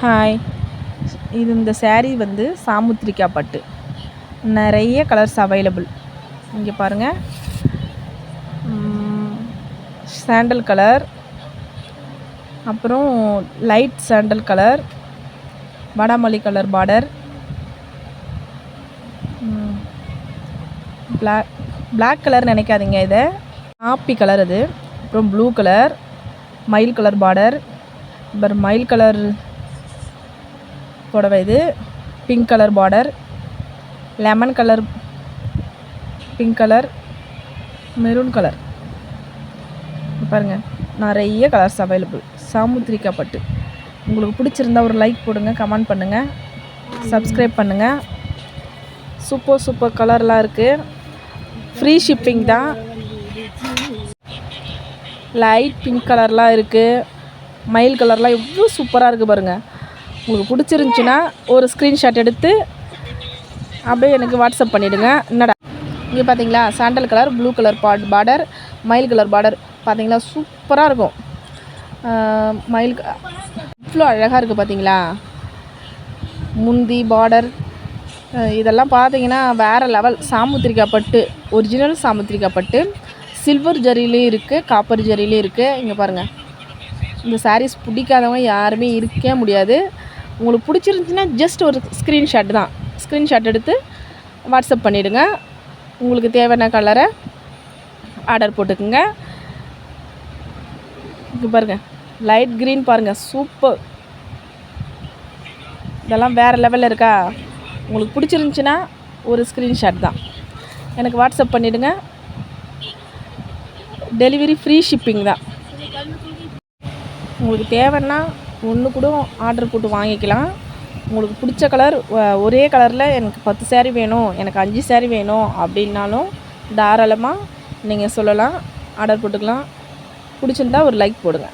Hi, இது இந்த saree வந்து சாமுத்திரிக்கா பட்டு. நிறைய கலர்ஸ் அவைலபிள். இங்கே பாருங்கள், சாண்டல் கலர், அப்புறம் லைட் சாண்டல் கலர், வடாமல்லி கலர் பார்டர், பிளாக் கலர் நினைக்காதீங்க, இதை காப்பி கலர். அது அப்புறம் ப்ளூ கலர், மயில் கலர் பார்டர், அப்புறம் மயில் கலர் புடவை. இது pink colour border, lemon colour, pink colour, maroon colour. பாருங்கள், நிறைய கலர்ஸ் அவைலபிள். சாமுத்திரிக்கா பட்டு. உங்களுக்கு பிடிச்சிருந்தா ஒரு லைக் போடுங்க, கமெண்ட் பண்ணுங்கள், சப்ஸ்கிரைப் பண்ணுங்கள். சூப்பர் கலர்லாம் இருக்குது. ஃப்ரீ ஷிப்பிங் தான். லைட் பிங்க் கலர்லாம் இருக்குது. மயில் கலர்லாம் எவ்வளோ சூப்பராக இருக்குது பாருங்கள். உங்களுக்கு பிடிச்சிருந்துச்சின்னா ஒரு ஸ்க்ரீன்ஷாட் எடுத்து அப்படியே எனக்கு வாட்ஸ்அப் பண்ணிவிடுங்க. என்னடா இங்கே பார்த்தீங்களா, sandal colour, blue colour border, மயில் கலர் பார்டர். பார்த்தீங்களா, சூப்பராக இருக்கும். மயில் இவ்வளோ அழகாக இருக்குது பார்த்தீங்களா. முந்தி பார்டர் இதெல்லாம் பார்த்தீங்கன்னா வேறு லெவல். சாமுத்திரிக்கா பட்டு, ஒரிஜினல் சாமுத்திரிக்கா பட்டு. சில்வர் ஜரிலையும் இருக்குது, காப்பர் ஜரிலையும் இருக்குது. இங்கே பாருங்கள், இந்த சாரீஸ் பிடிக்காதவங்க யாருமே இருக்கவே முடியாது. உங்களுக்கு பிடிச்சிருந்துச்சின்னா ஜஸ்ட் ஒரு ஸ்க்ரீன்ஷாட் தான். ஸ்க்ரீன்ஷாட் எடுத்து வாட்ஸ்அப் பண்ணிவிடுங்க. உங்களுக்கு தேவையான கலரை ஆர்டர் போட்டுக்குங்க. இங்கே பாருங்கள், லைட் க்ரீன் பாருங்கள், சூப்பர். இதெல்லாம் வேறு லெவலில் இருக்கா. உங்களுக்கு பிடிச்சிருந்துச்சின்னா ஒரு ஸ்க்ரீன்ஷாட் தான், எனக்கு வாட்ஸ்அப் பண்ணிவிடுங்க. டெலிவரி ஃப்ரீ ஷிப்பிங் தான். உங்களுக்கு தேவைன்னா ஒன்று கூட ஆர்டர் போட்டு வாங்கிக்கலாம். உங்களுக்கு பிடிச்ச கலர், ஒரே கலரில் எனக்கு 10 saree வேணும், எனக்கு 5 saree வேணும் அப்படின்னாலும் தாராளமாக நீங்கள் சொல்லலாம், ஆர்டர் போட்டுக்கலாம். பிடிச்சிருந்தா ஒரு லைக் போடுங்க.